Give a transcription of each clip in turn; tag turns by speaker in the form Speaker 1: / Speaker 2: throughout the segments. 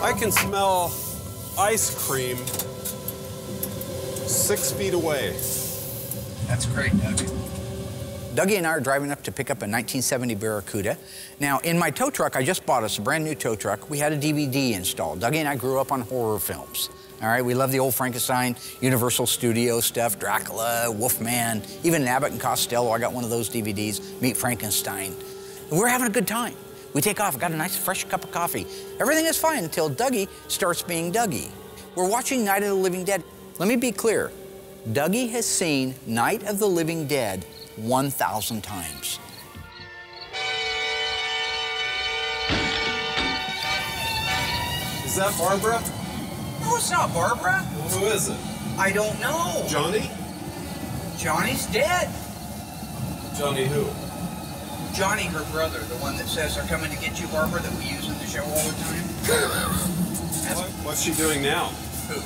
Speaker 1: I can smell ice cream 6 feet away.
Speaker 2: That's great, Dougie.
Speaker 3: Dougie and I are driving up to pick up a 1970 Barracuda. Now, in my tow truck, I just bought us a brand new tow truck. We had a DVD installed. Dougie and I grew up on horror films. All right, we love the old Frankenstein, Universal Studio stuff, Dracula, Wolfman, even Abbott and Costello. I got one of those DVDs, Meet Frankenstein. And we're having a good time. We take off, got a nice fresh cup of coffee. Everything is fine until Dougie starts being Dougie. We're watching Night of the Living Dead. Let me be clear. Dougie has seen Night of the Living Dead 1,000 times.
Speaker 1: Is that Barbara?
Speaker 2: No, it's not Barbara.
Speaker 1: Well, who is it?
Speaker 2: I don't know.
Speaker 1: Johnny?
Speaker 2: Johnny's dead.
Speaker 1: Johnny who?
Speaker 2: Johnny, her brother, the one that says they're coming to get you, Barbara, that we use in the show all the time.
Speaker 1: What's she doing now?
Speaker 2: Who?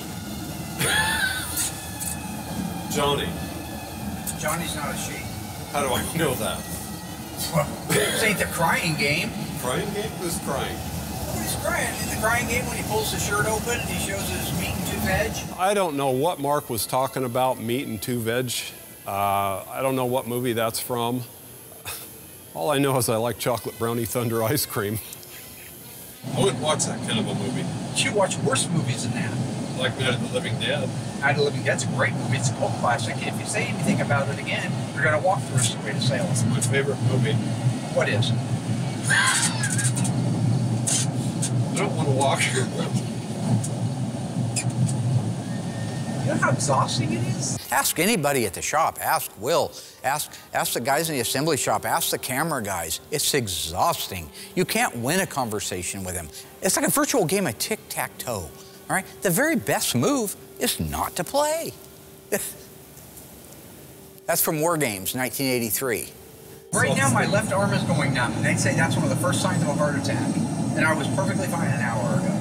Speaker 1: Johnny.
Speaker 2: Johnny's not a she.
Speaker 1: How do I know that?
Speaker 2: Well, this ain't the crying game.
Speaker 1: Crying game? Who's crying?
Speaker 2: Nobody's crying. In the crying game, when he pulls his shirt open and he shows his meat and two veg.
Speaker 1: I don't know what Mark was talking about, meat and two veg. I don't know what movie that's from. All I know is I like chocolate brownie thunder ice cream. I wouldn't watch that kind of a movie.
Speaker 2: You watch worse movies than that.
Speaker 1: Like Night of the Living Dead.
Speaker 2: Night of the Living Dead's a great movie. It's a cult classic. If you say anything about it again, you're going to walk the rest of the way to Salem.
Speaker 1: It's my favorite movie.
Speaker 2: What is?
Speaker 1: I don't want to walk here.
Speaker 2: You know how exhausting it is?
Speaker 3: Ask anybody at the shop. Ask Will. Ask the guys in the assembly shop. Ask the camera guys. It's exhausting. You can't win a conversation with them. It's like a virtual game of tic-tac-toe. All right? The very best move is not to play. That's from War Games, 1983.
Speaker 2: Right now, my left arm is going numb. And they'd say that's one of the first signs of a heart attack. And I was perfectly fine an hour ago.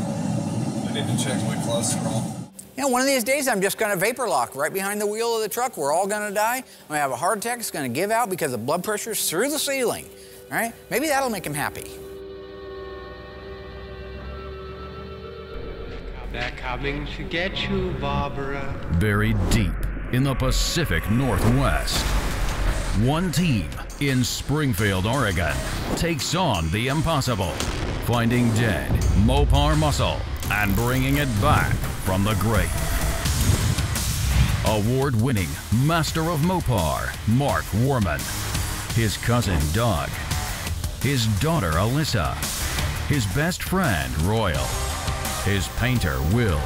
Speaker 1: I need to check my cholesterol.
Speaker 3: You know, one of these days, I'm just going to vapor lock right behind the wheel of the truck. We're all going to die. I'm going to have a heart attack. It's going to give out because the blood pressure's through the ceiling. All right? Maybe that'll make him happy.
Speaker 4: They're coming to get you, Barbara.
Speaker 5: Buried deep in the Pacific Northwest, one team in Springfield, Oregon, takes on the impossible, finding dead Mopar muscle and bringing it back from the grave. Award-winning Master of Mopar, Mark Worman, his cousin Doug, his daughter Alyssa, his best friend Royal, his painter Will,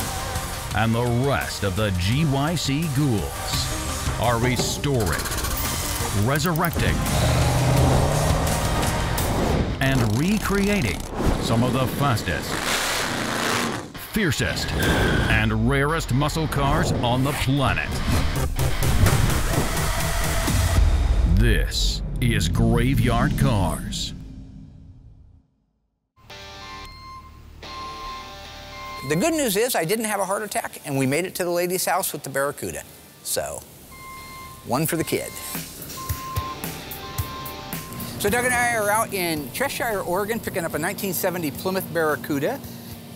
Speaker 5: and the rest of the GYC ghouls are restoring, resurrecting, and recreating some of the fastest, fiercest, and rarest muscle cars on the planet. This is Graveyard Cars.
Speaker 3: The good news is I didn't have a heart attack, and we made it to the lady's house with the Barracuda. So, one for the kid. So Doug and I are out in Cheshire, Oregon, picking up a 1970 Plymouth Barracuda.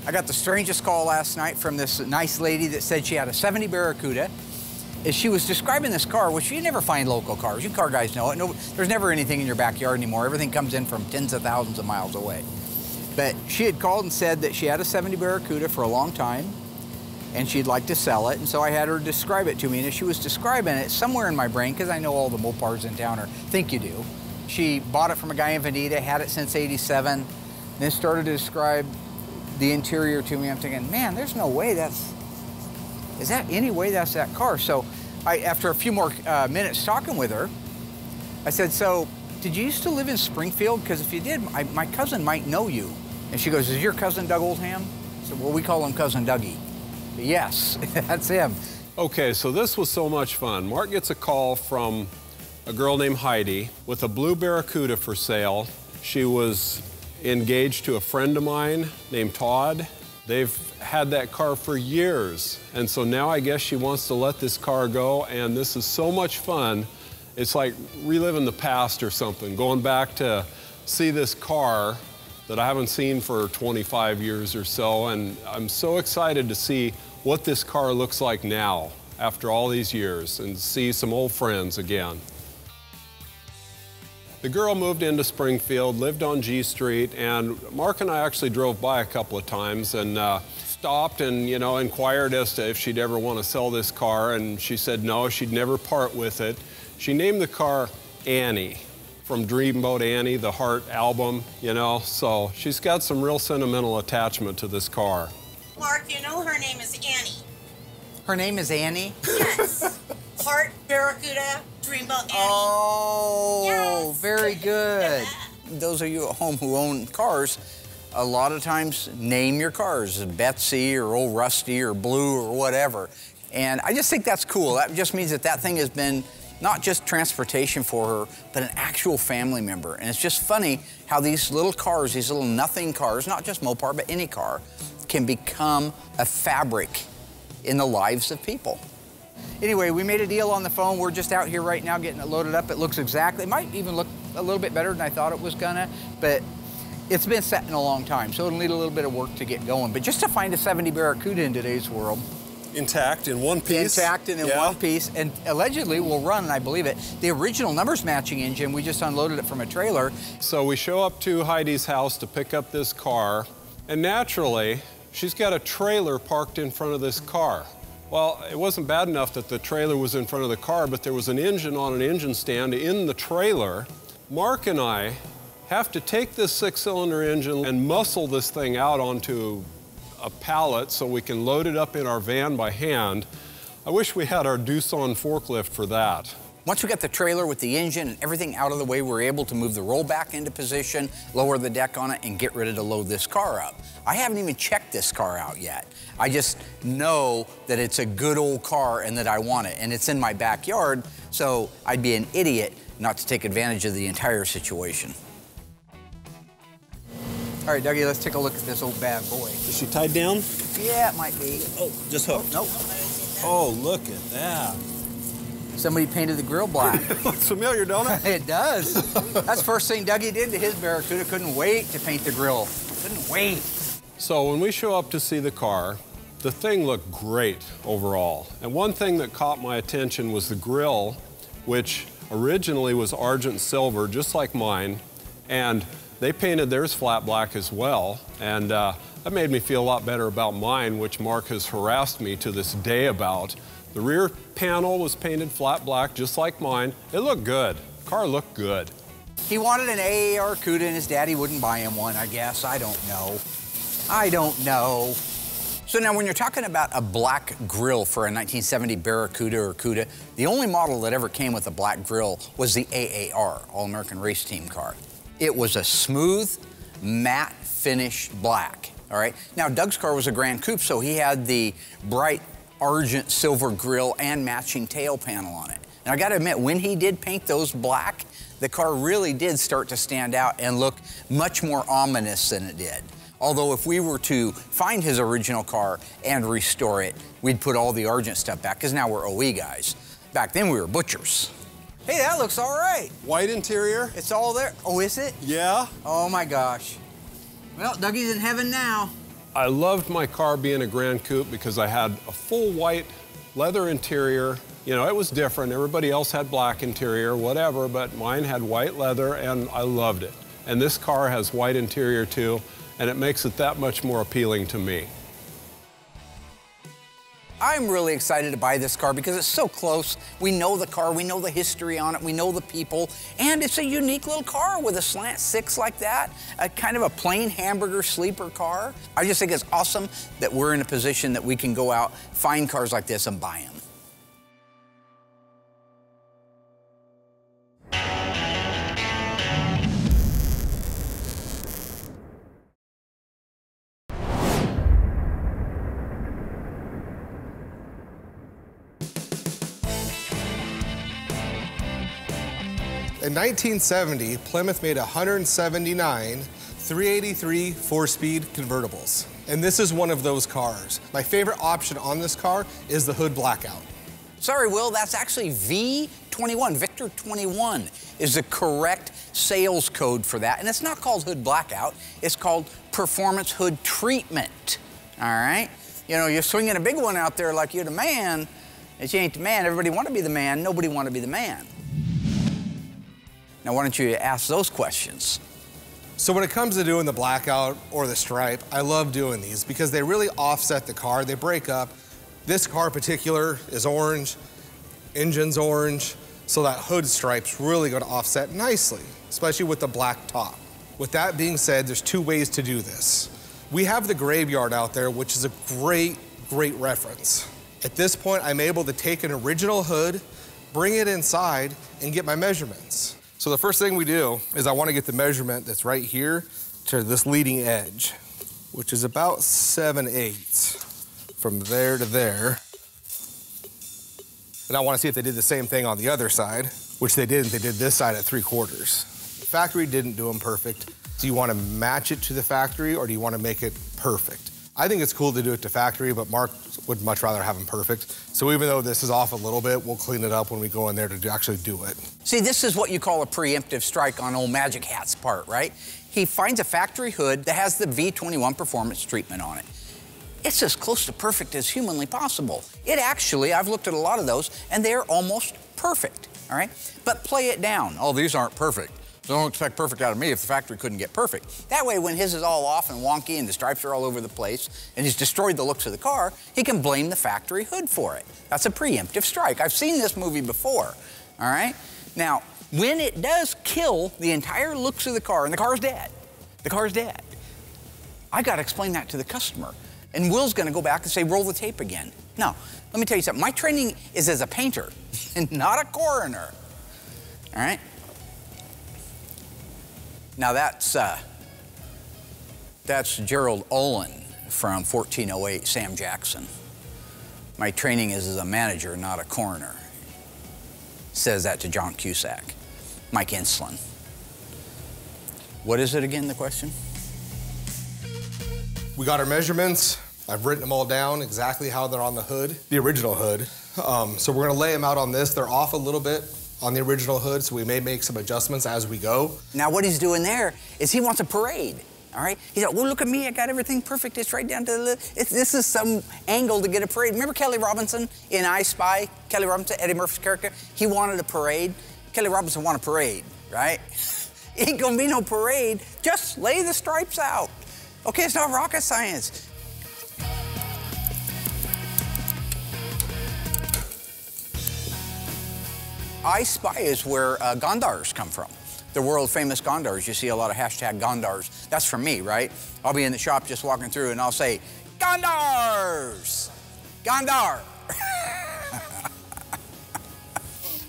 Speaker 3: I got the strangest call last night from this nice lady that said she had a 70 Barracuda. As she was describing this car, which you never find local cars. You car guys know it. No, there's never anything in your backyard anymore. Everything comes in from tens of thousands of miles away. But she had called and said that she had a 70 Barracuda for a long time, and she'd like to sell it. And so I had her describe it to me. And as she was describing it, somewhere in my brain, because I know all the Mopars in town, or think you do, she bought it from a guy in Veneta, had it since '87, then started to describe the interior to me. I'm thinking, man, there's no way is that any way that's that car? So after a few more minutes talking with her, I said, so did you used to live in Springfield? Because if you did, my cousin might know you. And she goes, is your cousin Doug Oldham? I said, well, we call him Cousin Dougie. Yes, that's him.
Speaker 1: Okay, so this was so much fun. Mark gets a call from a girl named Heidi with a blue Barracuda for sale. She was engaged to a friend of mine named Todd. They've had that car for years. And so now I guess she wants to let this car go, and this is so much fun. It's like reliving the past or something, going back to see this car that I haven't seen for 25 years or so, and I'm so excited to see what this car looks like now after all these years and see some old friends again. The girl moved into Springfield, lived on G Street, and Mark and I actually drove by a couple of times and stopped and, inquired as to if she'd ever want to sell this car, and she said no, she'd never part with it. She named the car Annie, from Dreamboat Annie, the Heart album, so she's got some real sentimental attachment to this car.
Speaker 6: Mark, her name is Annie.
Speaker 3: Her name is Annie?
Speaker 6: Yes. Heart, Barracuda, Dreamboat Annie.
Speaker 3: Oh,
Speaker 6: yes.
Speaker 3: Very good. Those of you at home who own cars, a lot of times name your cars Betsy or Old Rusty or Blue or whatever. And I just think that's cool. That just means that that thing has been not just transportation for her, but an actual family member. And it's just funny how these little cars, these little nothing cars, not just Mopar, but any car, can become a fabric in the lives of people. Anyway, we made a deal on the phone. We're just out here right now getting it loaded up. It looks exactly, it might even look a little bit better than I thought it was gonna, but it's been set in a long time, so it'll need a little bit of work to get going. But just to find a 70 Barracuda in today's world.
Speaker 1: Intact, in one piece.
Speaker 3: Intact and in one piece, and allegedly will run, and I believe it, the original numbers matching engine. We just unloaded it from a trailer.
Speaker 1: So we show up to Heidi's house to pick up this car, and naturally, she's got a trailer parked in front of this car. Well, it wasn't bad enough that the trailer was in front of the car, but there was an engine on an engine stand in the trailer. Mark and I have to take this 6-cylinder engine and muscle this thing out onto a pallet so we can load it up in our van by hand. I wish we had our Doosan forklift for that.
Speaker 3: Once we got the trailer with the engine and everything out of the way, we were able to move the rollback into position, lower the deck on it, and get ready to load this car up. I haven't even checked this car out yet. I just know that it's a good old car and that I want it, and it's in my backyard, so I'd be an idiot not to take advantage of the entire situation. All right, Dougie, let's take a look at this old bad boy.
Speaker 7: Is she tied down?
Speaker 3: Yeah, it might be.
Speaker 7: Oh, just hooked.
Speaker 3: Nope.
Speaker 7: Oh, look at that.
Speaker 3: Somebody painted the grill black.
Speaker 1: Looks familiar, don't it?
Speaker 3: It does. That's the first thing Dougie did to his Barracuda. Couldn't wait to paint the grill. Couldn't wait.
Speaker 1: So when we show up to see the car, the thing looked great overall. And one thing that caught my attention was the grill, which originally was argent silver, just like mine, and they painted theirs flat black as well. And that made me feel a lot better about mine, which Mark has harassed me to this day about. The rear panel was painted flat black, just like mine. It looked good. The car looked good.
Speaker 3: He wanted an AAR Cuda and his daddy wouldn't buy him one, I guess. I don't know. I don't know. So now when you're talking about a black grill for a 1970 Barracuda or Cuda, the only model that ever came with a black grill was the AAR, All-American Race Team car. It was a smooth, matte finish black, all right? Now Doug's car was a Grand Coupe, so he had the bright argent silver grille and matching tail panel on it. And I gotta admit, when he did paint those black, the car really did start to stand out and look much more ominous than it did. Although if we were to find his original car and restore it, we'd put all the argent stuff back, because now we're OE guys. Back then we were butchers. Hey, that looks all right.
Speaker 1: White interior.
Speaker 3: It's all there. Oh, is it?
Speaker 1: Yeah.
Speaker 3: Oh my gosh. Well, Dougie's in heaven now.
Speaker 1: I loved my car being a Grand Coupe because I had a full white leather interior. It was different. Everybody else had black interior, whatever, but mine had white leather, and I loved it. And this car has white interior too, and it makes it that much more appealing to me.
Speaker 3: I'm really excited to buy this car because it's so close. We know the car, we know the history on it, we know the people, and it's a unique little car with a slant six like that, a kind of a plain hamburger sleeper car. I just think it's awesome that we're in a position that we can go out, find cars like this, and buy them.
Speaker 8: In 1970, Plymouth made 179 383 4-speed convertibles. And this is one of those cars. My favorite option on this car is the hood blackout.
Speaker 3: Sorry, Will, that's actually V21. Victor 21 is the correct sales code for that, and it's not called hood blackout, it's called performance hood treatment, all right? You know, you're swinging a big one out there like you're the man, and you ain't the man. Everybody want to be the man, nobody want to be the man. Now, why don't you ask those questions?
Speaker 8: So when it comes to doing the blackout or the stripe, I love doing these because they really offset the car. They break up. This car in particular is orange, engine's orange, so that hood stripe's really going to offset nicely, especially with the black top. With that being said, there's two ways to do this. We have the Graveyard out there, which is a great reference. At this point, I'm able to take an original hood, bring it inside, and get my measurements. So the first thing we do is I want to get the measurement that's right here to this leading edge, which is about 7/8 from there to there. And I want to see if they did the same thing on the other side, which they didn't. They did this side at 3/4. The factory didn't do them perfect. Do you want to match it to the factory or do you want to make it perfect? I think it's cool to do it to factory, but Mark would much rather have them perfect. So even though this is off a little bit, we'll clean it up when we go in there to actually do it.
Speaker 3: See, this is what you call a preemptive strike on old Magic Hat's part, right? He finds a factory hood that has the V21 performance treatment on it. It's as close to perfect as humanly possible. It actually, I've looked at a lot of those, and they're almost perfect, all right? But play it down. Oh, these aren't perfect. So don't expect perfect out of me if the factory couldn't get perfect. That way, when his is all off and wonky and the stripes are all over the place and he's destroyed the looks of the car, he can blame the factory hood for it. That's a preemptive strike. I've seen this movie before, all right? Now, when it does kill the entire looks of the car, and the car's dead, I gotta explain that to the customer. And Will's gonna go back and say, roll the tape again. No, let me tell you something. My training is as a painter and not a coroner, all right? Now that's Gerald Olin from 1408 Sam Jackson. My training is as a manager, not a coroner. Says that to John Cusack. Mike Inslin. What is it again, the question?
Speaker 8: We got our measurements. I've written them all down exactly how they're on the hood, the original hood. So we're gonna lay them out on this. They're off a little bit on the original hood, so we may make some adjustments as we go.
Speaker 3: Now what he's doing there is he wants a parade, all right? He's like, well, look at me, I got everything perfect. It's right down to the, this is some angle to get a parade. Remember Kelly Robinson in I Spy? Kelly Robinson, Eddie Murphy's character? He wanted a parade. Kelly Robinson wanted a parade, right? Ain't gonna be no parade, just lay the stripes out. Okay, it's not rocket science. I Spy is where Gondars come from. The world famous Gondars. You see a lot of hashtag Gondars. That's from me, right? I'll be in the shop just walking through and I'll say, Gondars! Gondar!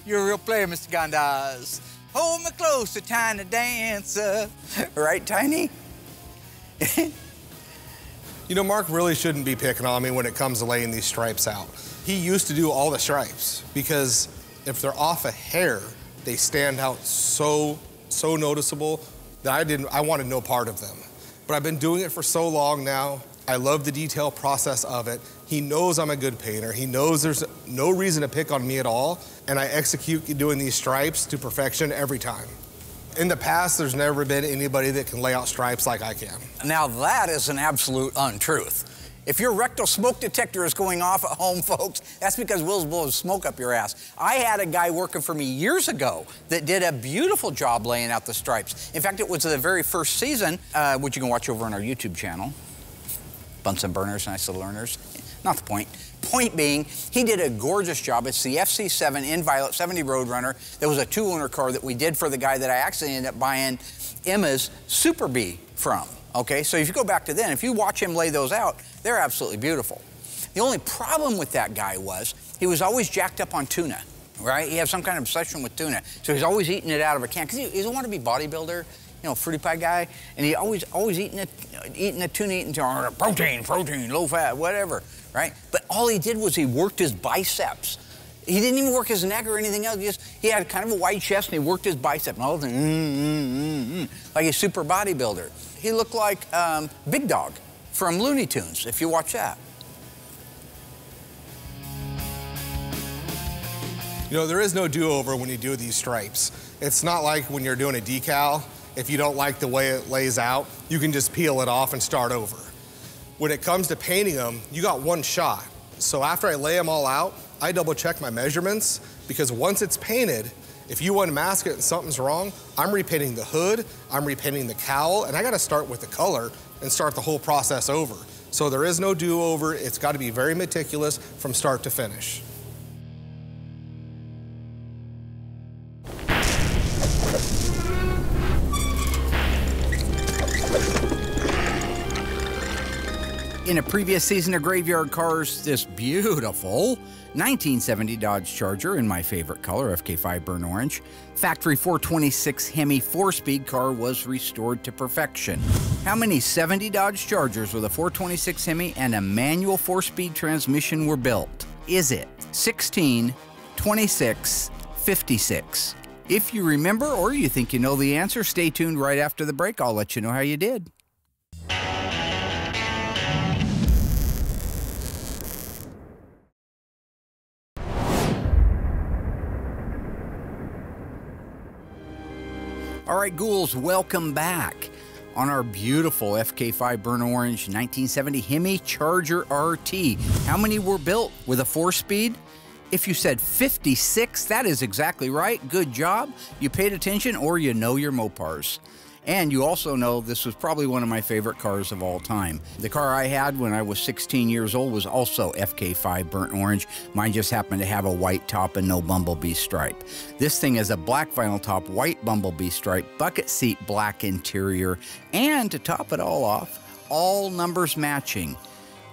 Speaker 3: You're a real player, Mr. Gondars. Hold me close, a tiny dancer. Right, Tiny?
Speaker 8: You know, Mark really shouldn't be picking on me when it comes to laying these stripes out. He used to do all the stripes because if they're off a hair, they stand out so noticeable that I wanted no part of them. But I've been doing it for so long now. I love the detail process of it. He knows I'm a good painter. He knows there's no reason to pick on me at all. And I execute doing these stripes to perfection every time. In the past, there's never been anybody that can lay out stripes like I can.
Speaker 3: Now that is an absolute untruth. If your rectal smoke detector is going off at home, folks, that's because Will's blowing smoke up your ass. I had a guy working for me years ago that did a beautiful job laying out the stripes. In fact, it was the very first season, which you can watch over on our YouTube channel. Bunsen burners, nice little learners. Not the point. Point being, he did a gorgeous job. It's the FC7 Inviolate 70 Roadrunner. There was a two-owner car that we did for the guy that I actually ended up buying Emma's Super Bee from. Okay, so if you go back to then, if you watch him lay those out, they're absolutely beautiful. The only problem with that guy was he was always jacked up on tuna, right? He had some kind of obsession with tuna. So he's always eating it out of a can, because he's a wannabe bodybuilder, you know, fruity pie guy, and he always eating a tuna, eating protein, low fat, whatever, right? But all he did was he worked his biceps. He didn't even work his neck or anything else. He had kind of a wide chest, and he worked his bicep, and all the like a super bodybuilder. He looked like Big Dog from Looney Tunes, if you watch that.
Speaker 8: You know, there is no do-over when you do these stripes. It's not like when you're doing a decal. If you don't like the way it lays out, you can just peel it off and start over. When it comes to painting them, you got one shot. So after I lay them all out, I double check my measurements, because once it's painted, if you unmask it and something's wrong, I'm repainting the hood, I'm repainting the cowl, and I gotta start with the color and start the whole process over. So there is no do-over. It's gotta be very meticulous from start to finish.
Speaker 3: In a previous season of Graveyard Cars, this beautiful 1970 Dodge Charger in my favorite color, FK5 Burnt Orange, factory 426 Hemi 4-speed car was restored to perfection. How many 70 Dodge Chargers with a 426 Hemi and a manual 4-speed transmission were built? Is it 16, 26, 56? If you remember or you think you know the answer, stay tuned right after the break. I'll let you know how you did. All right, ghouls, welcome back on our beautiful FK5 Burnt Orange 1970 Hemi Charger RT. How many were built with a 4-speed? If you said 56, that is exactly right. Good job. You paid attention, or you know your Mopars. And you also know this was probably one of my favorite cars of all time. The car I had when I was 16 years old was also FK5 Burnt Orange. Mine just happened to have a white top and no bumblebee stripe. This thing is a black vinyl top, white bumblebee stripe, bucket seat black interior, and to top it all off, all numbers matching.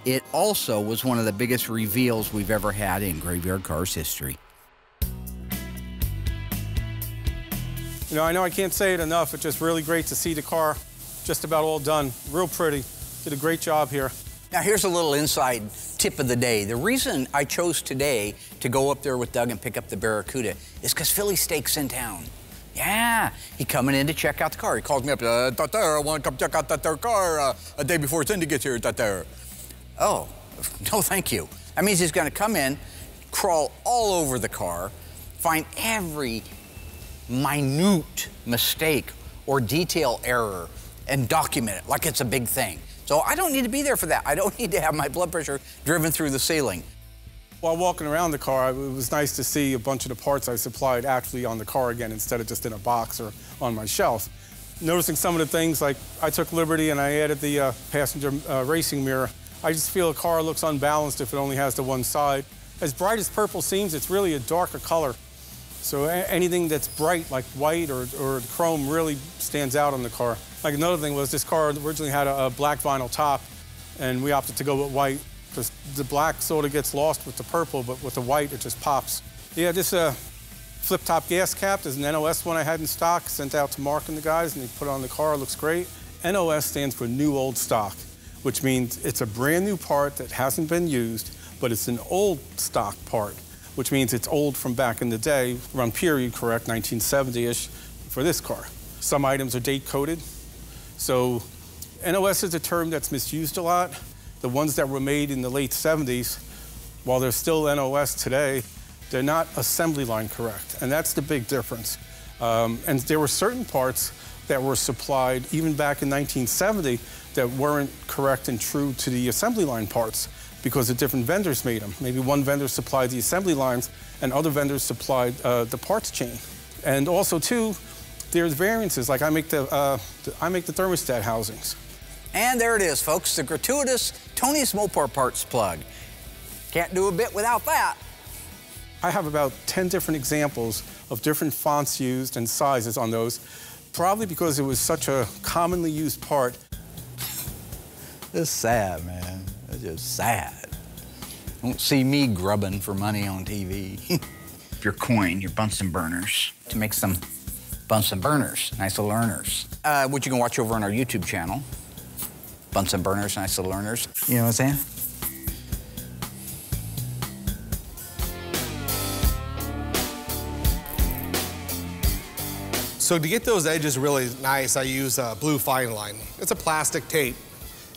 Speaker 3: It also was one of the biggest reveals we've ever had in Graveyard Cars history.
Speaker 9: You know I can't say it enough. It's just really great to see the car just about all done. Real pretty. Did a great job here.
Speaker 3: Now here's a little inside tip of the day. The reason I chose today to go up there with Doug and pick up the Barracuda is because Philly Steak's in town. Yeah, he coming in to check out the car. He called me up, I want to come check out that car a day before Cindy gets here. Oh, no thank you. That means he's gonna come in, crawl all over the car, find every minute mistake or detail error and document it like it's a big thing. So I don't need to be there for that. I don't need to have my blood pressure driven through the ceiling.
Speaker 9: While walking around the car, it was nice to see a bunch of the parts I supplied actually on the car again instead of just in a box or on my shelf. Noticing some of the things, like I took liberty and I added the passenger racing mirror. I just feel a car looks unbalanced if it only has the one side. As bright as purple seems, it's really a darker color. So anything that's bright, like white or chrome, really stands out on the car. Like another thing was this car originally had a black vinyl top, and we opted to go with white because the black sort of gets lost with the purple, but with the white, it just pops. Yeah, this flip-top gas cap is an NOS one I had in stock, sent out to Mark and the guys, and they put it on the car. It looks great. NOS stands for New Old Stock, which means it's a brand new part that hasn't been used, but it's an old stock part, which means it's old from back in the day, around period correct, 1970-ish, for this car. Some items are date-coded. So NOS is a term that's misused a lot. The ones that were made in the late 70s, while they're still NOS today, they're not assembly line correct, and that's the big difference. And there were certain parts that were supplied even back in 1970 that weren't correct and true to the assembly line parts, because the different vendors made them. Maybe one vendor supplied the assembly lines and other vendors supplied the parts chain. And also too, there's variances, like I make the thermostat housings.
Speaker 3: And there it is, folks, the gratuitous Tony's Mopar Parts plug. Can't do a bit without that.
Speaker 9: I have about 10 different examples of different fonts used and sizes on those, probably because it was such a commonly used part.
Speaker 3: It's sad, man. It's just sad. Don't see me grubbing for money on TV. Your coin, your Bunsen burners, to make some Bunsen burners, nice little earners. Which you can watch over on our YouTube channel. Bunsen burners, nice little earners. You know what I'm saying?
Speaker 8: So to get those edges really nice, I use blue fine line. It's a plastic tape,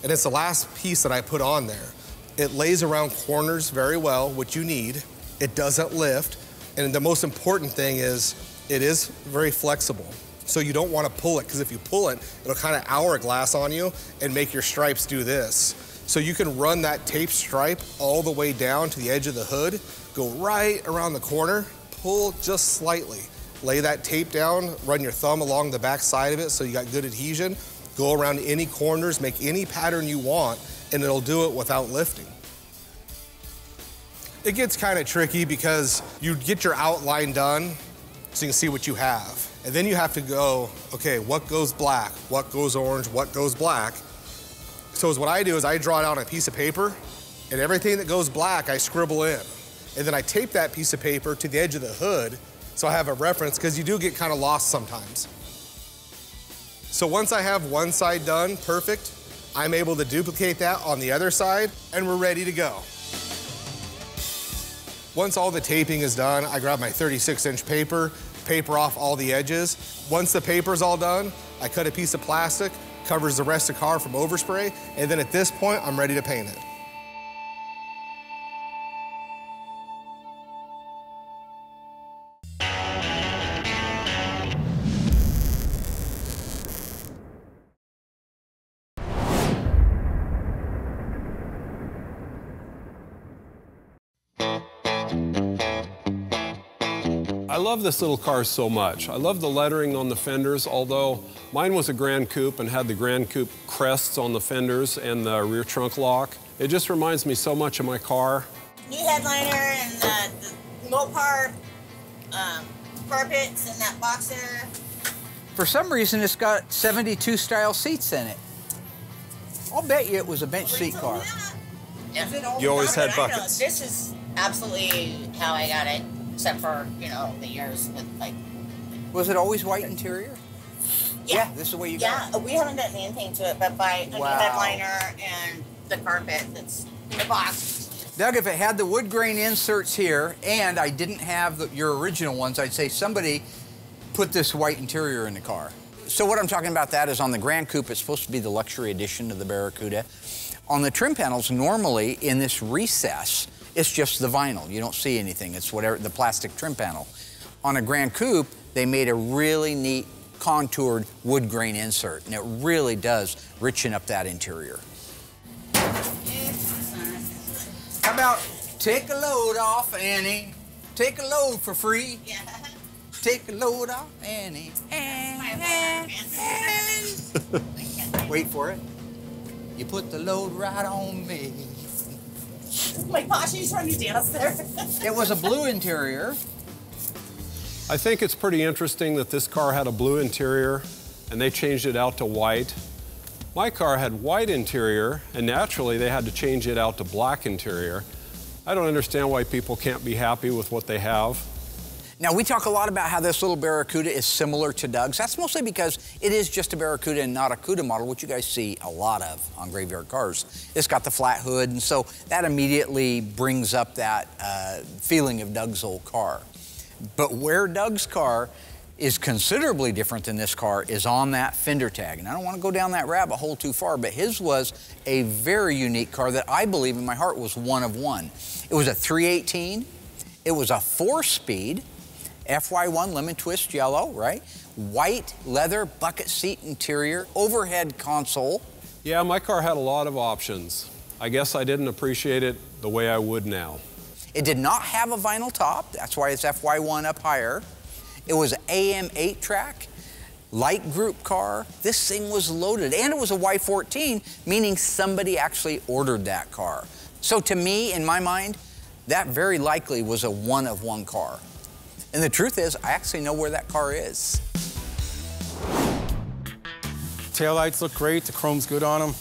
Speaker 8: and it's the last piece that I put on there. It lays around corners very well, which you need. It doesn't lift, And the most important thing is it is very flexible. So you don't want to pull it, because if you pull it, it'll kind of hourglass on you and make your stripes do this. So you can run that tape stripe all the way down to the edge of the hood, go right around the corner, pull just slightly. Lay that tape down, run your thumb along the back side of it so you got good adhesion, go around any corners, make any pattern you want, and it'll do it without lifting. It gets kind of tricky because you get your outline done so you can see what you have. And then you have to go, okay, what goes black, what goes orange, what goes black. So what I do is I draw it out on a piece of paper, and everything that goes black I scribble in. And then I tape that piece of paper to the edge of the hood so I have a reference, because you do get kind of lost sometimes. So once I have one side done perfect, I'm able to duplicate that on the other side, and we're ready to go. Once all the taping is done, I grab my 36-inch paper off all the edges. Once the paper's all done, I cut a piece of plastic, covers the rest of the car from overspray, and then at this point, I'm ready to paint it.
Speaker 1: I love this little car so much. I love the lettering on the fenders, although mine was a Grand Coupe and had the Grand Coupe crests on the fenders and the rear trunk lock. It just reminds me so much of my car.
Speaker 6: New headliner and the Mopar carpets in that box there.
Speaker 3: For some reason, it's got 72 style seats in it. I'll bet you it was a bench seat car.
Speaker 6: Yeah.
Speaker 7: You always had buckets.
Speaker 6: This is absolutely how I got it, except for, you know, the years with, like...
Speaker 3: Was it always white interior?
Speaker 6: Yeah.
Speaker 3: This is the way you got it?
Speaker 6: Yeah, we haven't done anything to it, but by a new headliner and the carpet that's in the box.
Speaker 3: Doug, if it had the wood grain inserts here and I didn't have your original ones, I'd say somebody put this white interior in the car. So what I'm talking about that is on the Grand Coupe, it's supposed to be the luxury edition of the Barracuda. On the trim panels, normally in this recess, it's just the vinyl. You don't see anything. It's whatever the plastic trim panel. On a Grand Coupe, they made a really neat contoured wood grain insert, and it really does richen up that interior. How about take a load off, Annie? Take a load for free.
Speaker 6: Yeah.
Speaker 3: Take a load off, Annie. Wait for it. You put the load right on me.
Speaker 6: My gosh, he's trying to dance there.
Speaker 3: It was a blue interior.
Speaker 1: I think it's pretty interesting that this car had a blue interior and they changed it out to white. My car had white interior, and naturally they had to change it out to black interior. I don't understand why people can't be happy with what they have.
Speaker 3: Now, we talk a lot about how this little Barracuda is similar to Doug's. That's mostly because it is just a Barracuda and not a Cuda model, which you guys see a lot of on graveyard cars. It's got the flat hood, and so that immediately brings up that feeling of Doug's old car. But where Doug's car is considerably different than this car is on that fender tag. And I don't want to go down that rabbit hole too far, but his was a very unique car that I believe in my heart was one of one. It was a 318. It was a 4-speed. FY1 lemon twist yellow, right? White leather bucket seat interior, overhead console.
Speaker 1: Yeah, my car had a lot of options. I guess I didn't appreciate it the way I would now.
Speaker 3: It did not have a vinyl top. That's why it's FY1 up higher. It was an AM 8-track, light group car. This thing was loaded, and it was a Y14, meaning somebody actually ordered that car. So to me, in my mind, that very likely was a one-of-one car. And the truth is, I actually know where that car is.
Speaker 9: Taillights look great. The chrome's good on them.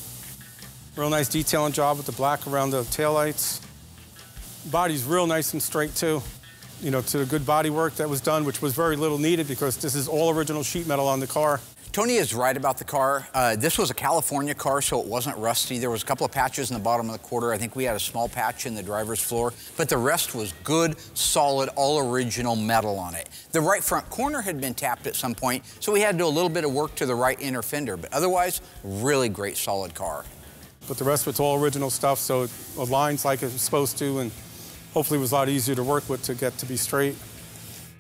Speaker 9: Real nice detailing job with the black around the taillights. Body's real nice and straight, too. You know, to the good body work that was done, which was very little needed because this is all original sheet metal on the car.
Speaker 3: Tony is right about the car. This was a California car, so it wasn't rusty. There was a couple of patches in the bottom of the quarter. I think we had a small patch in the driver's floor, but the rest was good, solid, all original metal on it. The right front corner had been tapped at some point, so we had to do a little bit of work to the right inner fender, but otherwise, really great, solid car.
Speaker 9: But the rest of it's all original stuff, so it aligns like it's supposed to, and hopefully it was a lot easier to work with to get to be straight.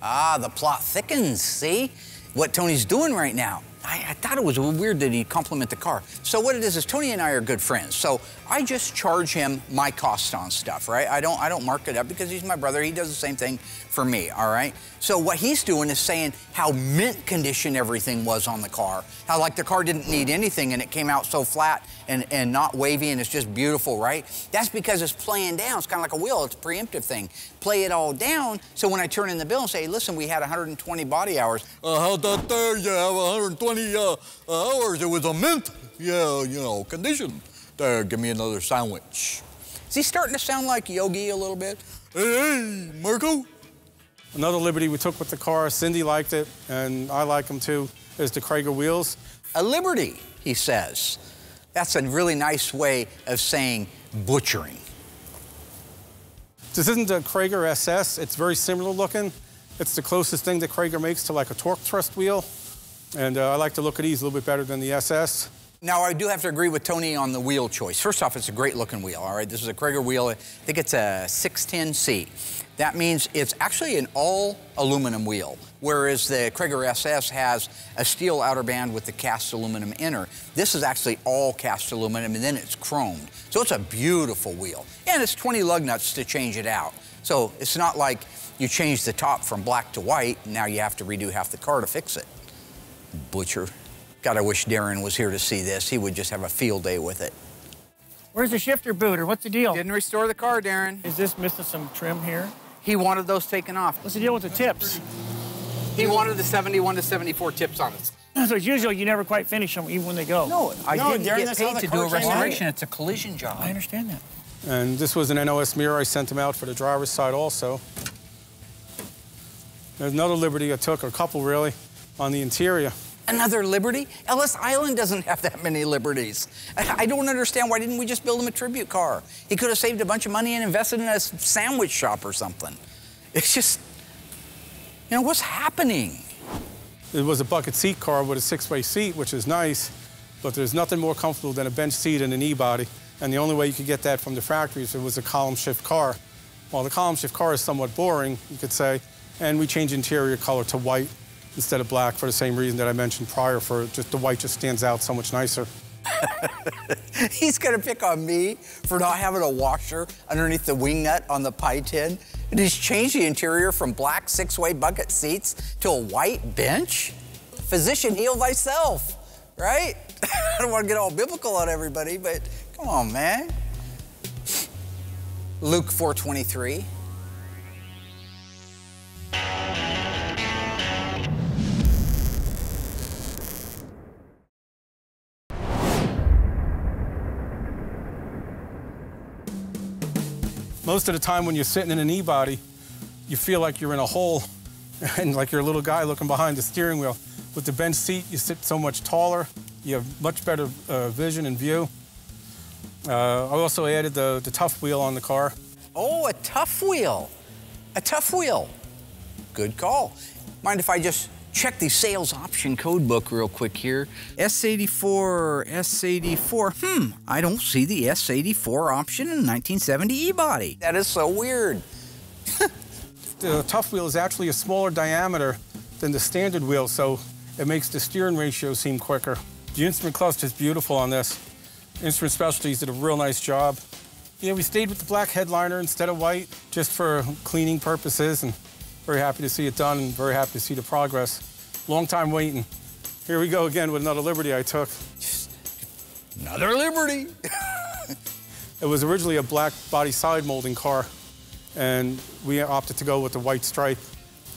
Speaker 3: Ah, the plot thickens, see? What Tony's doing right now. I thought it was weird that he'd compliment the car. So what it is Tony and I are good friends. So I just charge him my cost on stuff, right? I don't mark it up because he's my brother. He does the same thing for me, all right? So what he's doing is saying how mint condition everything was on the car. How like the car didn't need anything and it came out so flat and not wavy and it's just beautiful, right? That's because it's playing down. It's kind of like a wheel. It's a preemptive thing. Play it all down so when I turn in the bill and say, listen, we had 120 body hours.
Speaker 10: How'd that there? You have 120 hours. It was a mint, condition. There, give me another sandwich.
Speaker 3: Is he starting to sound like Yogi a little bit?
Speaker 10: Hey, Marco.
Speaker 9: Another liberty we took with the car, Cindy liked it, and I like them too, is the Krager wheels.
Speaker 3: A liberty, he says. That's a really nice way of saying butchering.
Speaker 9: This isn't a Krager SS. It's very similar looking. It's the closest thing that Krager makes to like a torque thrust wheel. And I like to look at these a little bit better than the SS.
Speaker 3: Now, I do have to agree with Tony on the wheel choice. First off, it's a great looking wheel, all right? This is a Krager wheel. I think it's a 610C. That means it's actually an all aluminum wheel, whereas the Krager SS has a steel outer band with the cast aluminum inner. This is actually all cast aluminum, and then it's chromed. So it's a beautiful wheel. And it's 20 lug nuts to change it out. So it's not like you change the top from black to white, and now you have to redo half the car to fix it. Butcher. God, I wish Darren was here to see this. He would just have a field day with it.
Speaker 11: Where's the shifter booter? What's the deal?
Speaker 3: Didn't restore the car, Darren.
Speaker 11: Is this missing some trim here?
Speaker 3: He wanted those taken off.
Speaker 11: What's the deal with the tips?
Speaker 3: He wanted the 71 to 74 tips on it.
Speaker 11: So it's usually you never quite finish them even when they go.
Speaker 3: No, I didn't
Speaker 11: Darren,
Speaker 3: get paid to do a restoration. It's a collision job.
Speaker 11: I understand that.
Speaker 9: And this was an NOS mirror. I sent them out for the driver's side also. There's another liberty I took, a couple really, on the interior.
Speaker 3: Another liberty? Ellis Island doesn't have that many liberties. I don't understand, why didn't we just build him a tribute car? He could have saved a bunch of money and invested in a sandwich shop or something. It's just, what's happening?
Speaker 9: It was a bucket seat car with a 6-way seat, which is nice, but there's nothing more comfortable than a bench seat in an E-body. And the only way you could get that from the factory is if it was a column shift car. Well, the column shift car is somewhat boring, you could say, and we changed interior color to white instead of black for the same reason that I mentioned prior, for just the white just stands out so much nicer.
Speaker 3: He's gonna pick on me for not having a washer underneath the wing nut on the pie tin. And he's changed the interior from black 6-way bucket seats to a white bench? Physician, heal thyself, right? I don't want to get all biblical on everybody, but come on, man. Luke 4:23.
Speaker 9: Most of the time when you're sitting in an E-body, you feel like you're in a hole and like you're a little guy looking behind the steering wheel. With the bench seat, you sit so much taller. You have much better vision and view. I also added the tough wheel on the car.
Speaker 3: Oh, a tough wheel. A tough wheel. Good call. Mind if I just check the sales option code book real quick here? S84, S84. I don't see the S84 option in a 1970 E-body. That is so weird.
Speaker 9: The tough wheel is actually a smaller diameter than the standard wheel, so it makes the steering ratio seem quicker. The instrument cluster is beautiful on this. Instrument Specialties did a real nice job. Yeah, we stayed with the black headliner instead of white, just for cleaning purposes, and very happy to see it done and very happy to see the progress. Long time waiting. Here we go again with another liberty I took.
Speaker 3: Another liberty.
Speaker 9: It was originally a black body side molding car, and we opted to go with the white stripe.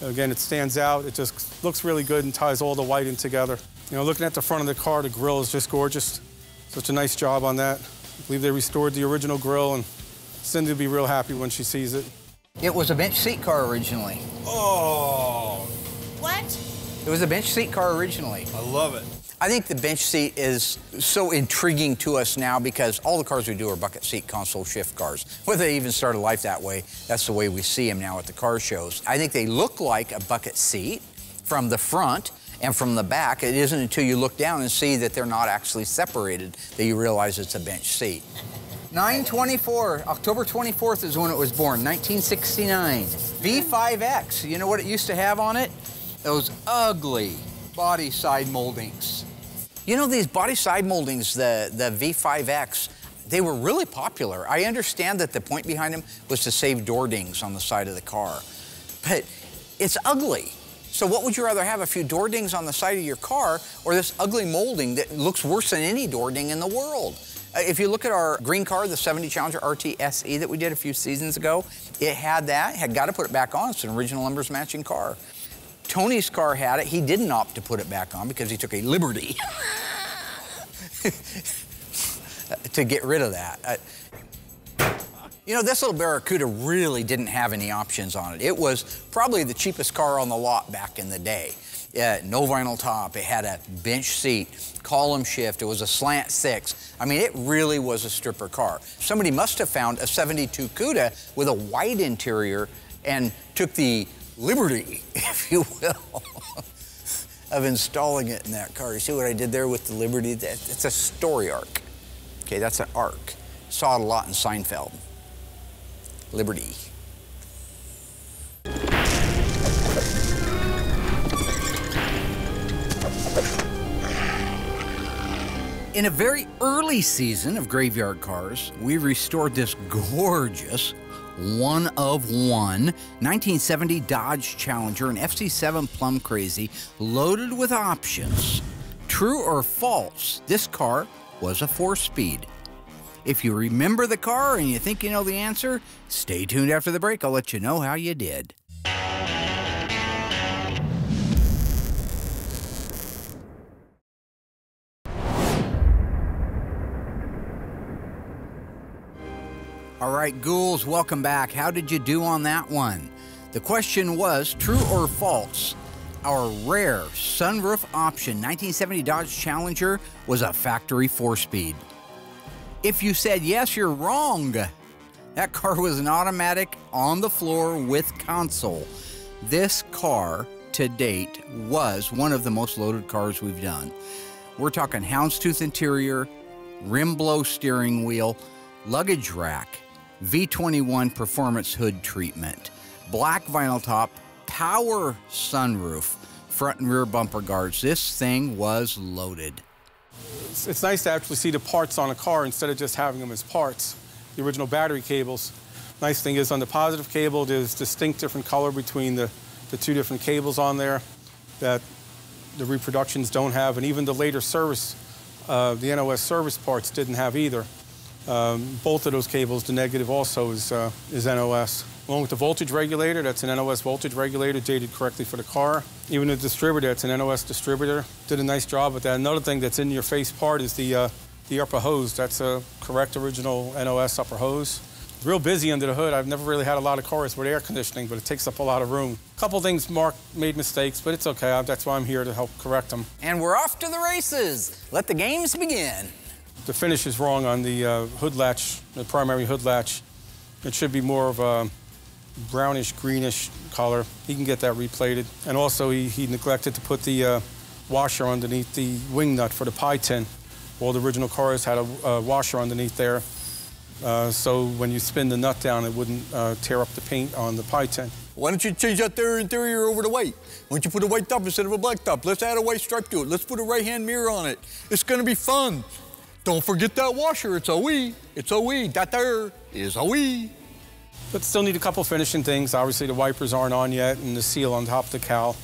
Speaker 9: Again, it stands out. It just looks really good and ties all the white in together. Looking at the front of the car, the grille is just gorgeous. Such a nice job on that. I believe they restored the original grille, and Cindy will be real happy when she sees it.
Speaker 3: It was a bench seat car originally.
Speaker 10: Oh.
Speaker 6: What?
Speaker 3: It was a bench seat car originally.
Speaker 10: I love it.
Speaker 3: I think the bench seat is so intriguing to us now because all the cars we do are bucket seat console shift cars. Whether they even started life that way, that's the way we see them now at the car shows. I think they look like a bucket seat from the front and from the back. It isn't until you look down and see that they're not actually separated that you realize it's a bench seat. 9/24, October 24th is when it was born, 1969. V5X, you know what it used to have on it? Those ugly body side moldings. You know, these body side moldings, the V5X, they were really popular. I understand that the point behind them was to save door dings on the side of the car, but it's ugly. So what would you rather have, a few door dings on the side of your car or this ugly molding that looks worse than any door ding in the world? If you look at our green car, the 70 Challenger RT SE that we did a few seasons ago, it had that, had got to put it back on. It's an original numbers matching car. Tony's car had it. He didn't opt to put it back on because he took a liberty to get rid of that. You know, this little Barracuda really didn't have any options on it. It was probably the cheapest car on the lot back in the day. No vinyl top, it had a bench seat, column shift, it was a slant 6. I mean, it really was a stripper car. Somebody must have found a 72 Cuda with a white interior and took the liberty, if you will, of installing it in that car. You see what I did there with the Liberty? It's a story arc. Okay, that's an arc. Saw it a lot in Seinfeld. Liberty. In a very early season of Graveyard Cars, we restored this gorgeous one-of-one 1970 Dodge Challenger, an FC7 Plum Crazy, loaded with options. True or false, this car was a 4-speed. If you remember the car and you think you know the answer, stay tuned after the break. I'll let you know how you did. All right, ghouls, welcome back. How did you do on that one? The question was, true or false? Our rare sunroof option 1970 Dodge Challenger was a factory 4-speed. If you said yes, you're wrong. That car was an automatic on the floor with console. This car, to date, was one of the most loaded cars we've done. We're talking houndstooth interior, rim blow steering wheel, luggage rack, V21 performance hood treatment, black vinyl top, power sunroof, front and rear bumper guards. This thing was loaded.
Speaker 9: It's nice to actually see the parts on a car instead of just having them as parts. The original battery cables. Nice thing is on the positive cable, there's distinct different color between the two different cables on there that the reproductions don't have, and even the later service, the NOS service parts didn't have either. Both of those cables, the negative also is NOS. Along with the voltage regulator, that's an NOS voltage regulator, dated correctly for the car. Even the distributor, it's an NOS distributor. Did a nice job with that. Another thing that's in your face part is the upper hose. That's a correct original NOS upper hose. Real busy under the hood. I've never really had a lot of cars with air conditioning, but it takes up a lot of room. A couple things Mark made mistakes, but it's okay. That's why I'm here to help correct them.
Speaker 3: And we're off to the races. Let the games begin.
Speaker 9: The finish is wrong on the hood latch, the primary hood latch. It should be more of a brownish, greenish color. He can get that replated. And also he neglected to put the washer underneath the wing nut for the pie tin. All the original cars had a washer underneath there. So when you spin the nut down, it wouldn't tear up the paint on the pie tin.
Speaker 10: Why don't you change that there interior over to white? Why don't you put a white top instead of a black top? Let's add a white stripe to it. Let's put a right-hand mirror on it. It's gonna be fun. Don't forget that washer. It's a wee. It's a wee. That there is a wee.
Speaker 9: But still need a couple finishing things. Obviously, the wipers aren't on yet, and the seal on top of the cowl.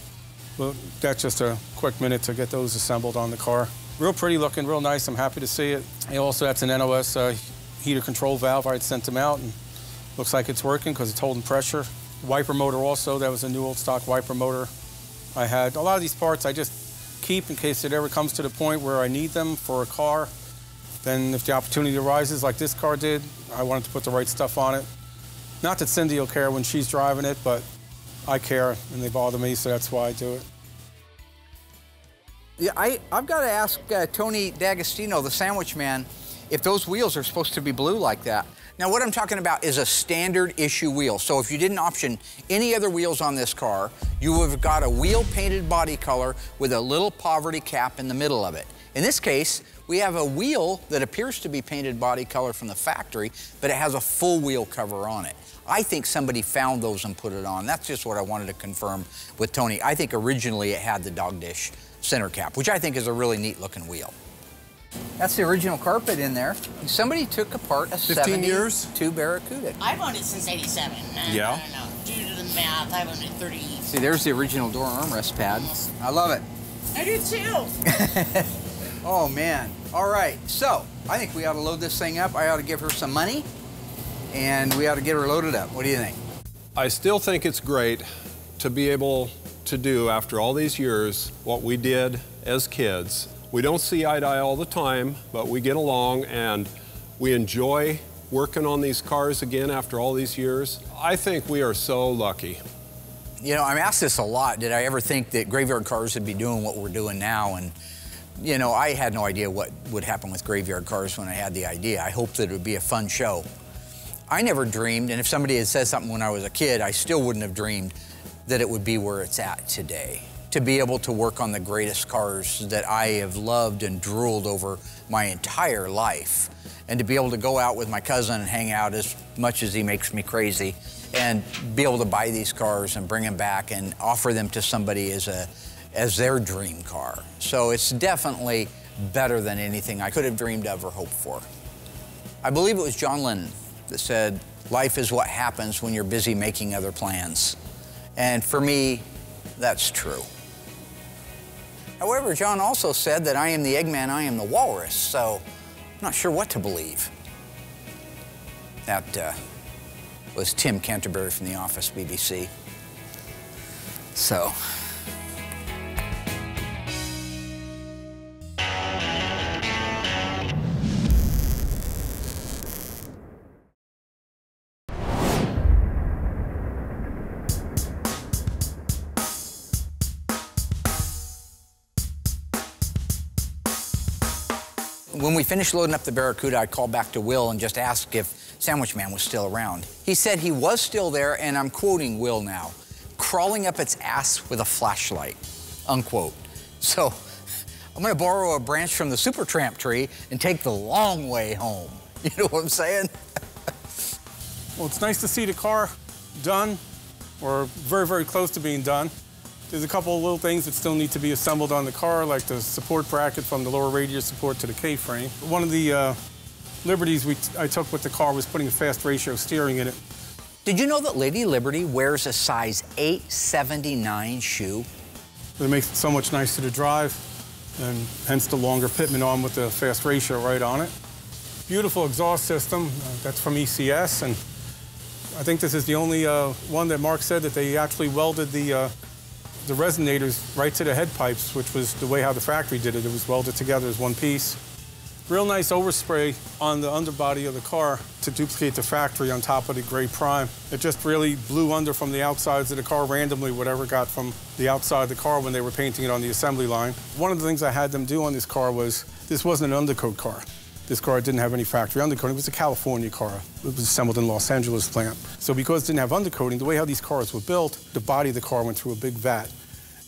Speaker 9: But that's just a quick minute to get those assembled on the car. Real pretty looking, real nice. I'm happy to see it. And also, that's an NOS heater control valve. I had sent them out, and looks like it's working because it's holding pressure. Wiper motor also. That was a new old stock wiper motor I had. A lot of these parts I just keep in case it ever comes to the point where I need them for a car. Then if the opportunity arises, like this car did, I wanted to put the right stuff on it. Not that Cindy will care when she's driving it, but I care, and they bother me, so that's why I do it.
Speaker 3: Yeah, I've got to ask Tony D'Agostino, the sandwich man, if those wheels are supposed to be blue like that. Now, what I'm talking about is a standard issue wheel. So if you didn't option any other wheels on this car, you would have got a wheel painted body color with a little poverty cap in the middle of it. In this case, We have a wheel that appears to be painted body color from the factory, but it has a full wheel cover on it. I think somebody found those and put it on. That's just what I wanted to confirm with Tony. I think originally it had the dog dish center cap, which I think is a really neat looking wheel. That's the original carpet in there. Somebody took apart a
Speaker 8: 15 years?
Speaker 3: 72 Barracuda.
Speaker 6: I've owned it since '87.
Speaker 8: Yeah.
Speaker 6: I don't know. Due to the math, I've owned it 30.
Speaker 3: See, there's the original door armrest pad. I love it.
Speaker 6: I do too.
Speaker 3: Oh, man. All right, so I think we ought to load this thing up. I ought to give her some money, and we ought to get her loaded up. What do you think?
Speaker 1: I still think it's great to be able to do, after all these years, what we did as kids. We don't see eye to eye all the time, but we get along and we enjoy working on these cars again after all these years. I think we are so lucky.
Speaker 3: You know, I'm asked this a lot. Did I ever think that Graveyard Cars would be doing what we're doing now? And, you know, I had no idea what would happen with Graveyard Cars when I had the idea. I hoped that it would be a fun show. I never dreamed, and if somebody had said something when I was a kid, I still wouldn't have dreamed that it would be where it's at today. To be able to work on the greatest cars that I have loved and drooled over my entire life, and to be able to go out with my cousin and hang out as much as he makes me crazy, and be able to buy these cars and bring them back and offer them to somebody as their dream car. So it's definitely better than anything I could have dreamed of or hoped for. I believe it was John Lennon that said, "Life is what happens when you're busy making other plans." And for me, that's true. However, John also said that I am the Eggman, I am the Walrus, so I'm not sure what to believe. That was Tim Canterbury from The Office, BBC. So. When we finished loading up the Barracuda, I called back to Will and just asked if Sandwich Man was still around. He said he was still there, and I'm quoting Will now, crawling up its ass with a flashlight, unquote. So I'm gonna borrow a branch from the Supertramp tree and take the long way home. You know what I'm saying?
Speaker 9: Well, it's nice to see the car done, or very, very close to being done. There's a couple of little things that still need to be assembled on the car, like the support bracket from the lower radius support to the K-frame. One of the liberties I took with the car was putting a fast ratio steering in it.
Speaker 3: Did you know that Lady Liberty wears a size 879 shoe?
Speaker 9: It makes it so much nicer to drive, and hence the longer pitman on with the fast ratio right on it. Beautiful exhaust system. That's from ECS, and I think this is the only one that Mark said that they actually welded the resonators right to the head pipes, which was the way how the factory did it. It was welded together as one piece. Real nice overspray on the underbody of the car to duplicate the factory on top of the gray prime. It just really blew under from the outsides of the car randomly, whatever got from the outside of the car when they were painting it on the assembly line. One of the things I had them do on this car was, this wasn't an undercoat car. This car didn't have any factory undercoating. It was a California car. It was assembled in Los Angeles plant. So because it didn't have undercoating, the way how these cars were built, the body of the car went through a big vat.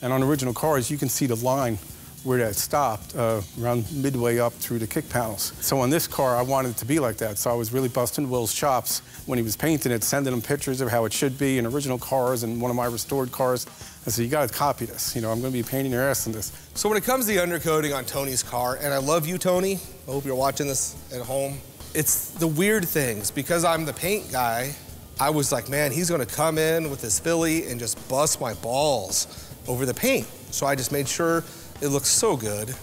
Speaker 9: And on original cars, you can see the line where that stopped, around midway up through the kick panels. So on this car, I wanted it to be like that. So I was really busting Will's chops when he was painting it, sending him pictures of how it should be in original cars and one of my restored cars. I said, you gotta copy this. You know, I'm gonna be painting your ass in this.
Speaker 8: So when it comes to the undercoating on Tony's car, and I love you, Tony, I hope you're watching this at home, it's the weird things. Because I'm the paint guy, I was like, man, he's gonna come in with his Philly and just bust my balls over the paint. So I just made sure it looks so good.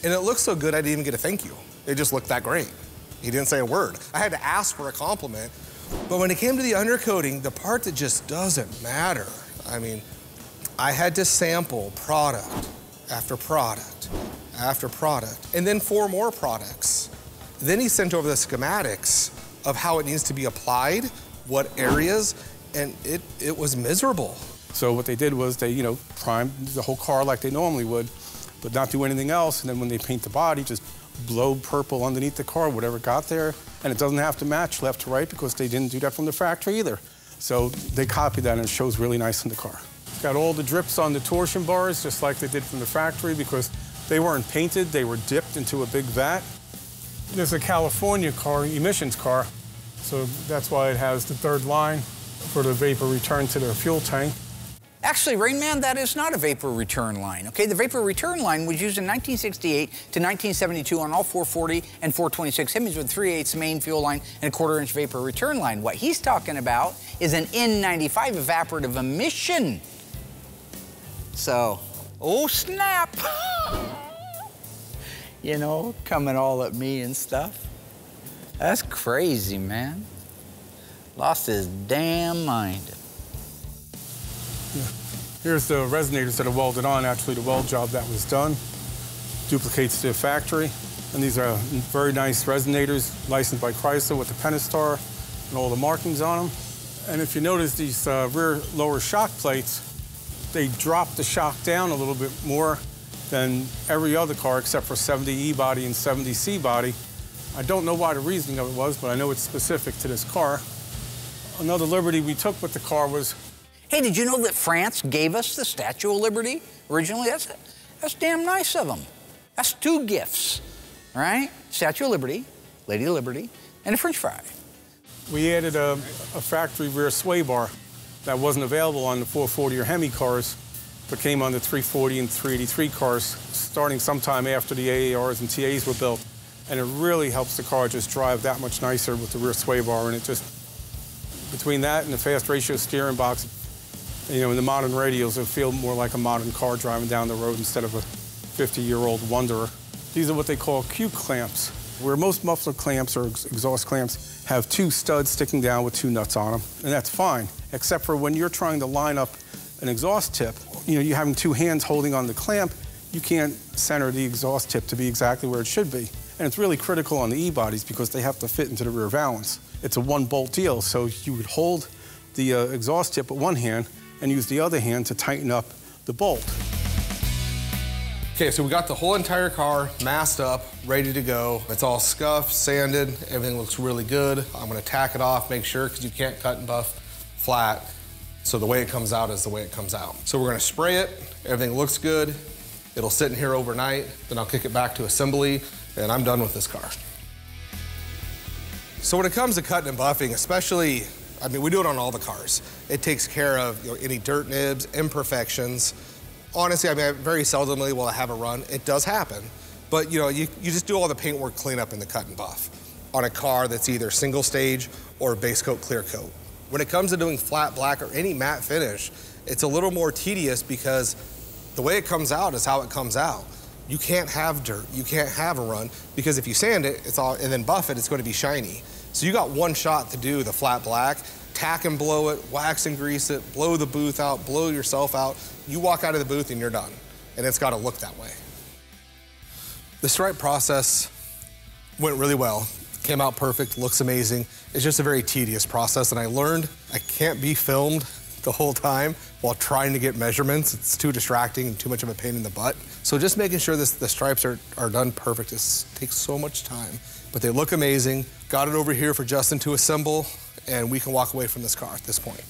Speaker 8: And it looks so good, I didn't even get a thank you. It just looked that great. He didn't say a word. I had to ask for a compliment. But when it came to the undercoating, the part that just doesn't matter, I mean, I had to sample product after product after product, and then 4 more products. Then he sent over the schematics of how it needs to be applied, what areas, and it was miserable.
Speaker 9: So what they did was they, you know, primed the whole car like they normally would, but not do anything else. And then when they paint the body, just blow purple underneath the car, whatever got there. And it doesn't have to match left to right because they didn't do that from the factory either. So they copied that and it shows really nice in the car. It's got all the drips on the torsion bars, just like they did from the factory, because They weren't painted, they were dipped into a big vat. There's a California car, emissions car, so that's why it has the third line for the vapor return to the fuel tank.
Speaker 3: Actually, Rain Man, that is not a vapor return line, okay? The vapor return line was used in 1968 to 1972 on all 440 and 426 Hemis with 3/8 main fuel line and a 1/4-inch vapor return line. What he's talking about is an N95 evaporative emission. So, oh snap! You know, coming all at me and stuff. That's crazy, man. Lost his damn mind.
Speaker 9: Yeah. Here's the resonators that are welded on, actually the weld job that was done. Duplicates the factory. And these are very nice resonators, licensed by Chrysler with the Pentastar and all the markings on them. And if you notice these rear lower shock plates, they drop the shock down a little bit more than every other car except for 70E body and 70C body. I don't know why the reasoning of it was, but I know it's specific to this car. Another liberty we took with the car was...
Speaker 3: Hey, did you know that France gave us the Statue of Liberty originally? That's damn nice of them. That's 2 gifts, right? Statue of Liberty, Lady of Liberty, and a French fry.
Speaker 9: We added a factory rear sway bar that wasn't available on the 440 or Hemi cars, but came on the 340 and 383 cars, starting sometime after the AARs and TAs were built. And it really helps the car just drive that much nicer with the rear sway bar, and it just, between that and the fast ratio steering box, you know, in the modern radials, it feel more like a modern car driving down the road instead of a 50-year-old Wanderer. These are what they call Q clamps, where most muffler clamps or exhaust clamps have 2 studs sticking down with 2 nuts on them, and that's fine, except for when you're trying to line up an exhaust tip, you know, you're having 2 hands holding on the clamp, you can't center the exhaust tip to be exactly where it should be. And it's really critical on the E-bodies because they have to fit into the rear valance. It's a 1-bolt deal, so you would hold the exhaust tip with one hand and use the other hand to tighten up the bolt.
Speaker 8: Okay, so we got the whole entire car masked up, ready to go. It's all scuffed, sanded, everything looks really good. I'm gonna tack it off, make sure, because you can't cut and buff flat. So the way it comes out is the way it comes out. So we're gonna spray it, everything looks good. It'll sit in here overnight, then I'll kick it back to assembly, and I'm done with this car. So when it comes to cutting and buffing, especially, I mean, we do it on all the cars. It takes care of, you know, any dirt nibs, imperfections. Honestly, I mean, very seldomly will I have a run. It does happen, but you know, you just do all the paintwork cleanup in the cut and buff on a car that's either single stage or base coat, clear coat. When it comes to doing flat black or any matte finish, it's a little more tedious because the way it comes out is how it comes out. You can't have dirt, you can't have a run, because if you sand it, it's all, and then buff it, it's going to be shiny. So you got one shot to do the flat black, tack and blow it, wax and grease it, blow the booth out, blow yourself out. You walk out of the booth and you're done. And it's got to look that way. The stripe process went really well. Came out perfect, looks amazing. It's just a very tedious process, and I learned I can't be filmed the whole time while trying to get measurements. It's too distracting and too much of a pain in the butt. So just making sure the stripes are done perfect takes so much time. But they look amazing. Got it over here for Justin to assemble, and we can walk away from this car at this point.